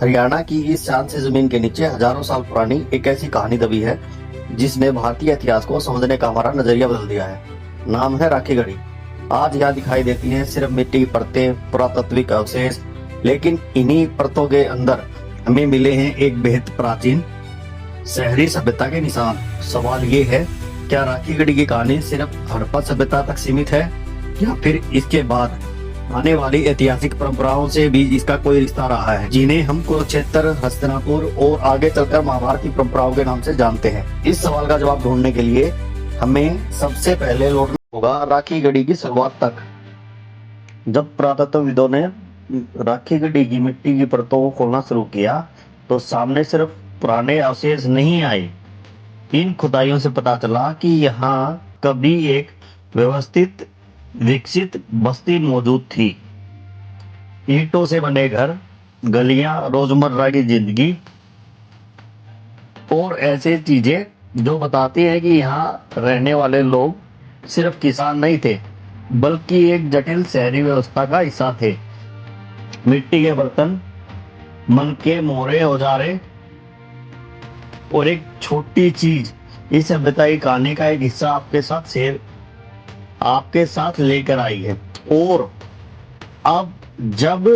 हरियाणा की इस शान से जमीन के नीचे हजारों साल पुरानी एक ऐसी कहानी दबी है जिसने भारतीय इतिहास को समझने का हमारा नजरिया बदल दिया है। नाम है राखी गढ़ी। आज यहाँ दिखाई देती है सिर्फ मिट्टी की परतें, पुरातात्विक अवशेष, लेकिन इन्हीं परतों के अंदर हमें मिले हैं एक बेहद प्राचीन शहरी सभ्यता के निशान। सवाल ये है, क्या राखी गढ़ी की कहानी सिर्फ हड़प्पा सभ्यता तक सीमित है या फिर इसके बाद आने वाली ऐतिहासिक परंपराओं से भी इसका कोई रिश्ता रहा है, जिन्हें हम कुरुक्षेत्र, हस्तिनापुर और आगे चलकर महाभारत की परंपराओं के नाम से जानते हैं। इस सवाल का जवाब ढूंढने के लिए हमें सबसे पहले लौटना होगा राखी गढ़ी की शुरुआत तक। जब पुरातत्वविदों ने राखी गढ़ी की मिट्टी की परतों को खोलना शुरू किया तो सामने सिर्फ पुराने अवशेष नहीं आए। इन खुदाइयों से पता चला कि यहाँ कभी एक व्यवस्थित विकसित बस्ती मौजूद थी। ईंटों से बने घर, गलियां, रोजमर्रा की जिंदगी और ऐसे चीजें जो बताती हैं कि यहाँ रहने वाले लोग सिर्फ किसान नहीं थे बल्कि एक जटिल शहरी व्यवस्था का हिस्सा थे। मिट्टी के बर्तन, मन के मोहरे औजारे और एक छोटी चीज इस सभ्यता की कहानी का एक हिस्सा आपके साथ लेकर आई है। और अब जब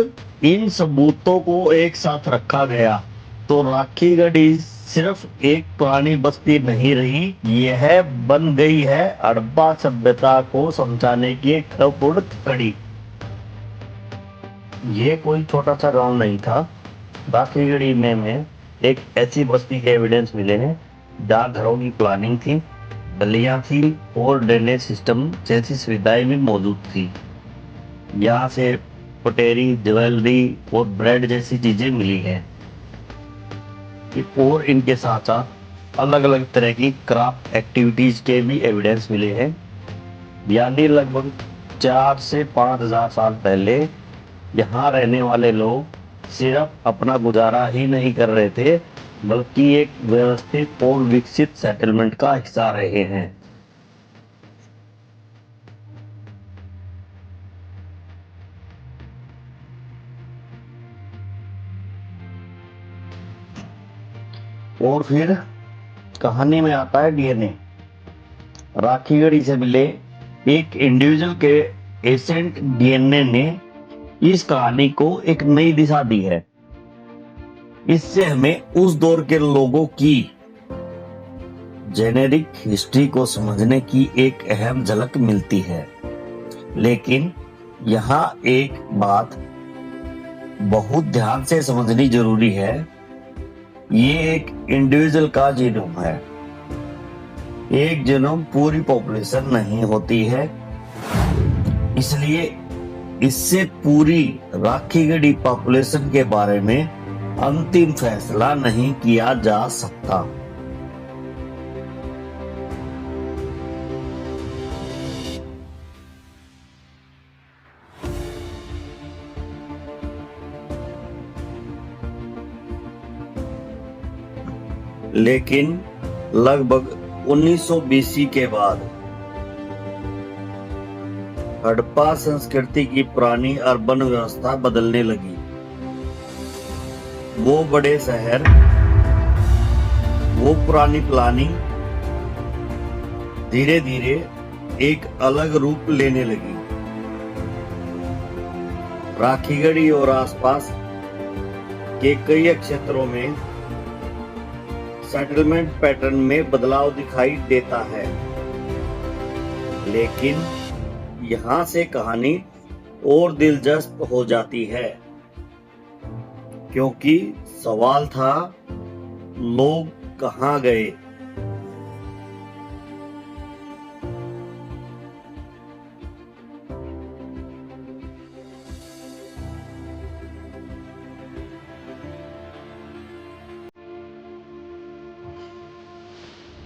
इन सबूतों को एक साथ रखा गया तो राखी गढ़ी सिर्फ एक पुरानी बस्ती नहीं रही, यह बन गई है हड़प्पा सभ्यता को समझाने की एक महत्वपूर्ण कड़ी। ये कोई छोटा सा गांव नहीं था। राखी गढ़ी में एक ऐसी बस्ती के एविडेंस मिले हैं जहाँ घरों की प्लानिंग थी, गलियां थी और ड्रेनेज सिस्टम जैसी सुविधाएं भी मौजूद थी। यहाँ से पटेरी, ज्वेलरी और ब्रेड जैसी चीजें मिली हैं। और इनके साथ साथ अलग अलग तरह की क्राफ्ट एक्टिविटीज के भी एविडेंस मिले हैं। यानी लगभग 4 से 5,000 साल पहले यहाँ रहने वाले लोग सिर्फ अपना गुजारा ही नहीं कर रहे थे बल्कि एक व्यवस्थित और विकसित सेटलमेंट का हिस्सा रहे हैं। और फिर कहानी में आता है डीएनए। राखी गढ़ी से मिले एक इंडिविजुअल के एसेंट डीएनए ने इस कहानी को एक नई दिशा दी है। इससे हमें उस दौर के लोगों की जेनेरिक हिस्ट्री को समझने की एक अहम झलक मिलती है। लेकिन यहाँ एक बात बहुत ध्यान से समझनी जरूरी है, ये एक इंडिविजुअल का जीनोम है। एक जीनोम पूरी पॉपुलेशन नहीं होती है, इसलिए इससे पूरी राखी गढ़ी पॉपुलेशन के बारे में अंतिम फैसला नहीं किया जा सकता। लेकिन लगभग 1900 बीसी के बाद हड़प्पा संस्कृति की पुरानी अर्बन व्यवस्था बदलने लगी। वो बड़े शहर, वो पुरानी प्लानिंग धीरे धीरे एक अलग रूप लेने लगी। राखी गढ़ी और आसपास के कई क्षेत्रों में सेटलमेंट पैटर्न में बदलाव दिखाई देता है। लेकिन यहाँ से कहानी और दिलचस्प हो जाती है, क्योंकि सवाल था लोग कहाँ गए।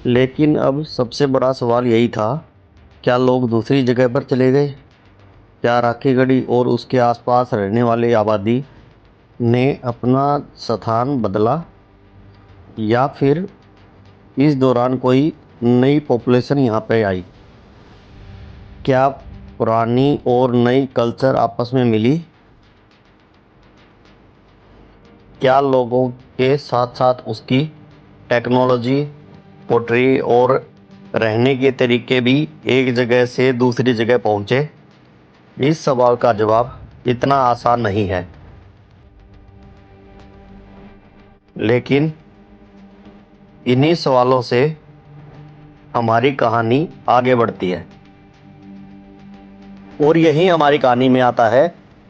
लेकिन अब सबसे बड़ा सवाल यही था, क्या लोग दूसरी जगह पर चले गए? क्या राखी गढ़ी और उसके आसपास रहने वाली आबादी ने अपना स्थान बदला या फिर इस दौरान कोई नई पॉपुलेशन यहाँ पे आई? क्या पुरानी और नई कल्चर आपस में मिली? क्या लोगों के साथ साथ उसकी टेक्नोलॉजी, पोट्री और रहने के तरीके भी एक जगह से दूसरी जगह पहुंचे? इस सवाल का जवाब इतना आसान नहीं है, लेकिन इन्हीं सवालों से हमारी कहानी आगे बढ़ती है। और यही हमारी कहानी में आता है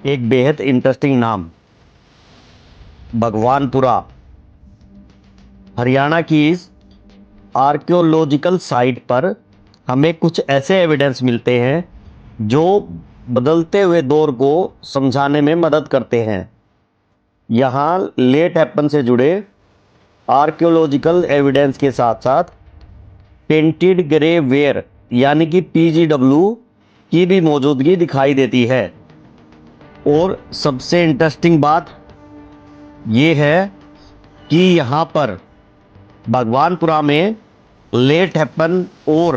एक बेहद इंटरेस्टिंग नाम, भगवानपुरा। हरियाणा की इस आर्कियोलॉजिकल साइट पर हमें कुछ ऐसे एविडेंस मिलते हैं जो बदलते हुए दौर को समझाने में मदद करते हैं। यहाँ लेट हैपन से जुड़े आर्कियोलॉजिकल एविडेंस के साथ साथ पेंटेड ग्रे वेयर यानी कि PGW की भी मौजूदगी दिखाई देती है। और सबसे इंटरेस्टिंग बात ये है कि यहाँ पर भगवानपुरा में लेट हैपन और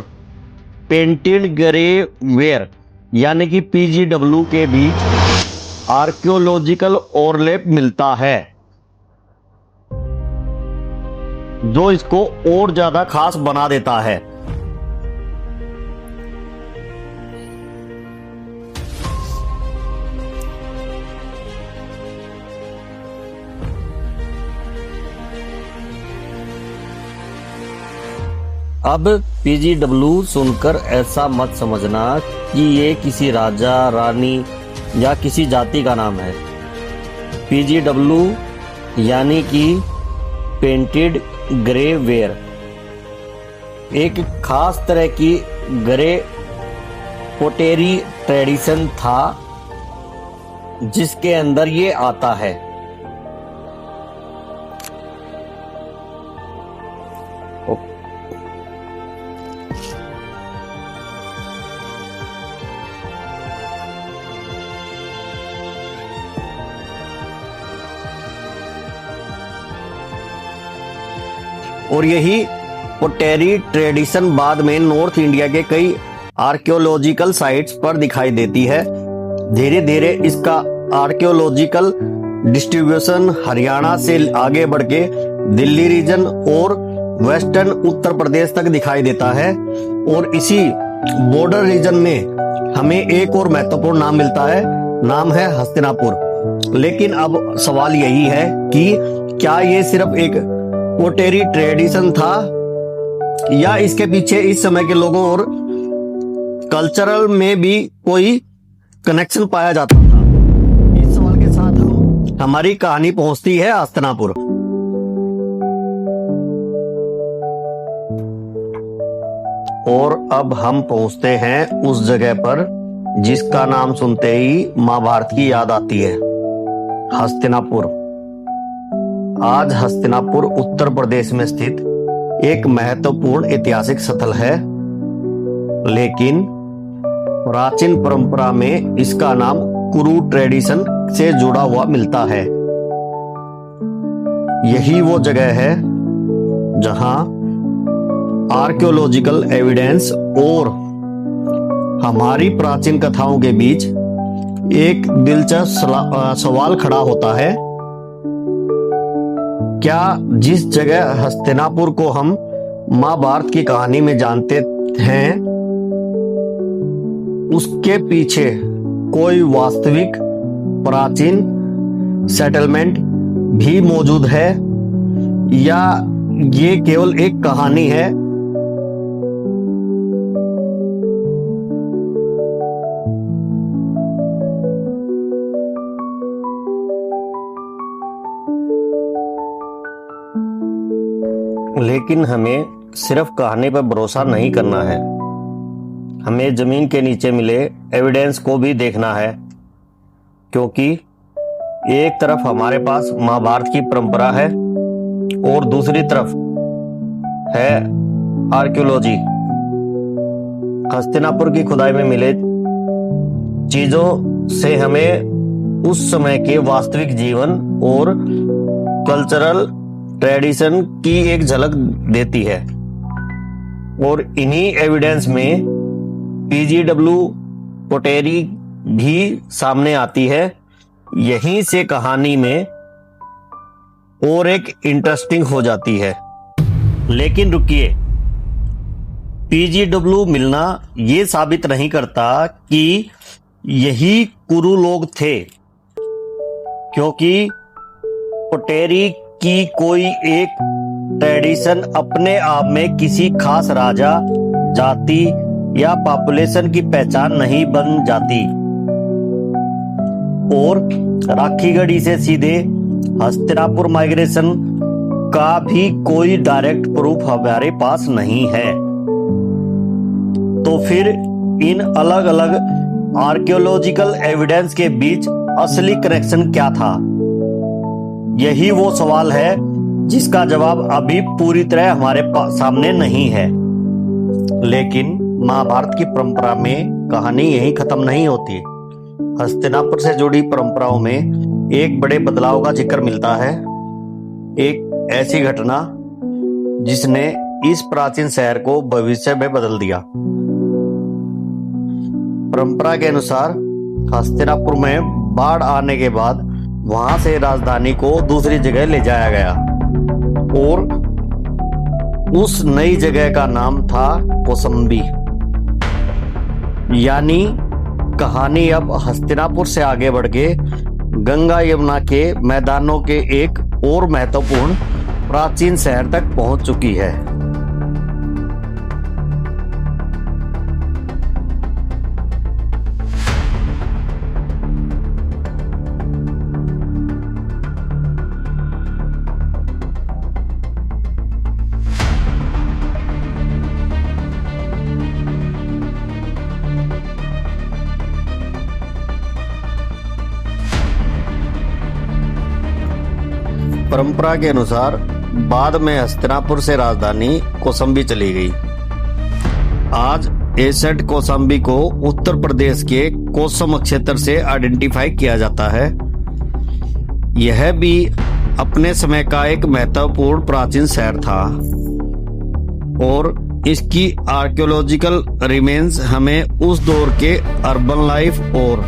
पेंटेड ग्रे वेयर यानी कि PGW के बीच आर्कियोलॉजिकल ओवरलैप मिलता है, जो इसको और ज्यादा खास बना देता है। अब PGW सुनकर ऐसा मत समझना कि ये किसी राजा, रानी या किसी जाति का नाम है। PGW यानी कि पेंटेड ग्रे वेयर एक खास तरह की ग्रे पोटेरी ट्रेडिशन था जिसके अंदर ये आता है। और यही पोटेरी ट्रेडिशन बाद में नॉर्थ इंडिया के कई आर्कियोलॉजिकल साइट्स पर दिखाई देती है। धीरे धीरे इसका आर्कियोलॉजिकल डिस्ट्रीब्यूशन हरियाणा से आगे बढ़ के दिल्ली रीजन और वेस्टर्न उत्तर प्रदेश तक दिखाई देता है। और इसी बॉर्डर रीजन में हमें एक और महत्वपूर्ण नाम मिलता है, नाम है हस्तिनापुर। लेकिन अब सवाल यही है कि क्या ये सिर्फ एक पोटेरी ट्रेडिशन था या इसके पीछे इस समय के लोगों और कल्चरल में भी कोई कनेक्शन पाया जाता था? इस सवाल के साथ हमारी कहानी पहुंचती है हस्तिनापुर। और अब हम पहुंचते हैं उस जगह पर जिसका नाम सुनते ही महाभारत की याद आती है, हस्तिनापुर। आज हस्तिनापुर उत्तर प्रदेश में स्थित एक महत्वपूर्ण ऐतिहासिक स्थल है, लेकिन प्राचीन परंपरा में इसका नाम कुरु ट्रेडिशन से जुड़ा हुआ मिलता है। यही वो जगह है जहां आर्कियोलॉजिकल एविडेंस और हमारी प्राचीन कथाओं के बीच एक दिलचस्प सवाल खड़ा होता है। क्या जिस जगह हस्तिनापुर को हम महाभारत की कहानी में जानते हैं, उसके पीछे कोई वास्तविक प्राचीन सेटलमेंट भी मौजूद है या ये केवल एक कहानी है? लेकिन हमें सिर्फ कहानी पर भरोसा नहीं करना है, हमें जमीन के नीचे मिले एविडेंस को भी देखना है। क्योंकि एक तरफ हमारे पास महाभारत की परंपरा है और दूसरी तरफ है आर्कियोलॉजी। हस्तिनापुर की खुदाई में मिले चीजों से हमें उस समय के वास्तविक जीवन और कल्चरल ट्रेडिशन की एक झलक देती है। और इन्हीं एविडेंस में PGW पोटेरी भी सामने आती है। यहीं से कहानी में और एक इंटरेस्टिंग हो जाती है। लेकिन रुकिए, पीजीडब्ल्यू मिलना ये साबित नहीं करता कि यही कुरु लोग थे, क्योंकि पोटेरी की कोई एक ट्रेडिशन अपने आप में किसी खास राजा, जाति या पॉपुलेशन की पहचान नहीं बन जाती। और राखीगढ़ी से सीधे हस्तिनापुर माइग्रेशन का भी कोई डायरेक्ट प्रूफ हमारे पास नहीं है। तो फिर इन अलग अलग आर्कियोलॉजिकल एविडेंस के बीच असली कनेक्शन क्या था? यही वो सवाल है जिसका जवाब अभी पूरी तरह हमारे सामने नहीं है। लेकिन महाभारत की परंपरा में कहानी यहीं खत्म नहीं होती। हस्तिनापुर से जुड़ी परंपराओं में एक बड़े बदलाव का जिक्र मिलता है, एक ऐसी घटना जिसने इस प्राचीन शहर को भविष्य में बदल दिया। परंपरा के अनुसार हस्तिनापुर में बाढ़ आने के बाद वहां से राजधानी को दूसरी जगह ले जाया गया और उस नई जगह का नाम था कौसंबी। यानी कहानी अब हस्तिनापुर से आगे बढ़ के गंगा यमुना के मैदानों के एक और महत्वपूर्ण प्राचीन शहर तक पहुंच चुकी है। परंपरा के अनुसार बाद में हस्तिनापुर से राजधानी कौसंबी चली गई। आज एसेट कौसंबी को उत्तर प्रदेश के कोसम क्षेत्र से आइडेंटिफाई किया जाता है। यह भी अपने समय का एक महत्वपूर्ण प्राचीन शहर था और इसकी आर्कियोलॉजिकल रिमेन्स हमें उस दौर के अर्बन लाइफ और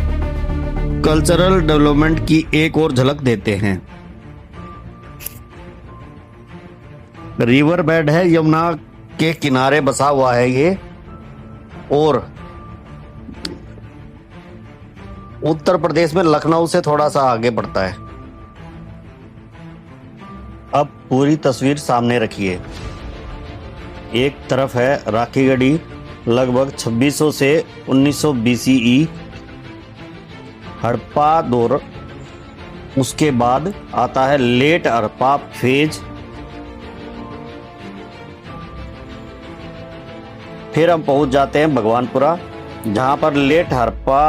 कल्चरल डेवलपमेंट की एक और झलक देते हैं। रिवर बेड है, यमुना के किनारे बसा हुआ है ये, और उत्तर प्रदेश में लखनऊ से थोड़ा सा आगे पड़ता है। अब पूरी तस्वीर सामने रखिए। एक तरफ है राखीगढ़ी लगभग 2600 से 1900 BCE हड़प्पा दौर, उसके बाद आता है लेट हड़प्पा फेज, फिर हम पहुंच जाते हैं भगवानपुरा, जहां पर लेट हड़प्पा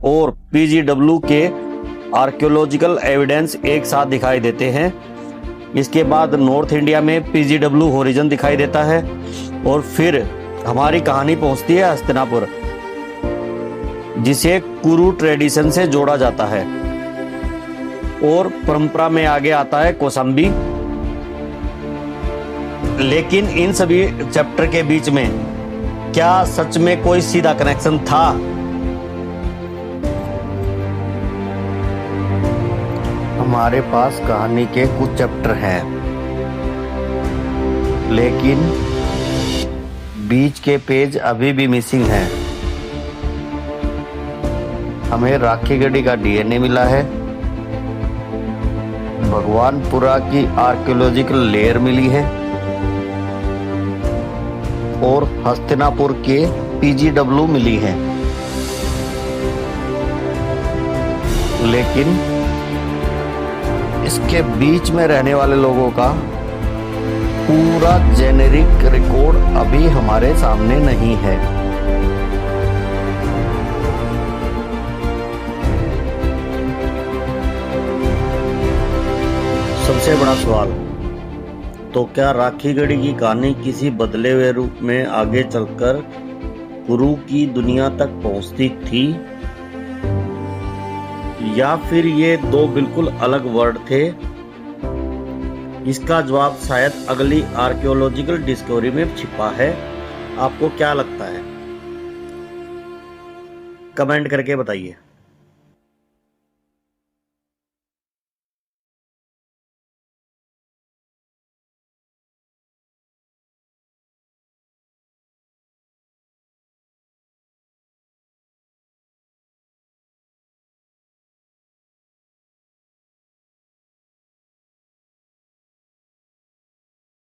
और पीजीडब्ल्यू के आर्कियोलॉजिकल एविडेंस एक साथ दिखाई देते हैं। इसके बाद नॉर्थ इंडिया में पीजीडब्ल्यू होरिजन दिखाई देता है और फिर हमारी कहानी पहुंचती है हस्तिनापुर, जिसे कुरु ट्रेडिशन से जोड़ा जाता है, और परंपरा में आगे आता है कौसंबी। लेकिन इन सभी चैप्टर के बीच में क्या सच में कोई सीधा कनेक्शन था? हमारे पास कहानी के कुछ चैप्टर हैं, लेकिन बीच के पेज अभी भी मिसिंग हैं। हमें राखीगढ़ी का DNA मिला है, भगवानपुरा की आर्कियोलॉजिकल लेयर मिली है और हस्तिनापुर के पीजीडब्ल्यू मिली है। लेकिन इसके बीच में रहने वाले लोगों का पूरा जेनेरिक रिकॉर्ड अभी हमारे सामने नहीं है। सबसे बड़ा सवाल, तो क्या राखीगढ़ी की कहानी किसी बदले हुए रूप में आगे चलकर कुरु की दुनिया तक पहुंचती थी, या फिर ये दो बिल्कुल अलग वर्ड थे? इसका जवाब शायद अगली आर्कियोलॉजिकल डिस्कवरी में छिपा है। आपको क्या लगता है? कमेंट करके बताइए।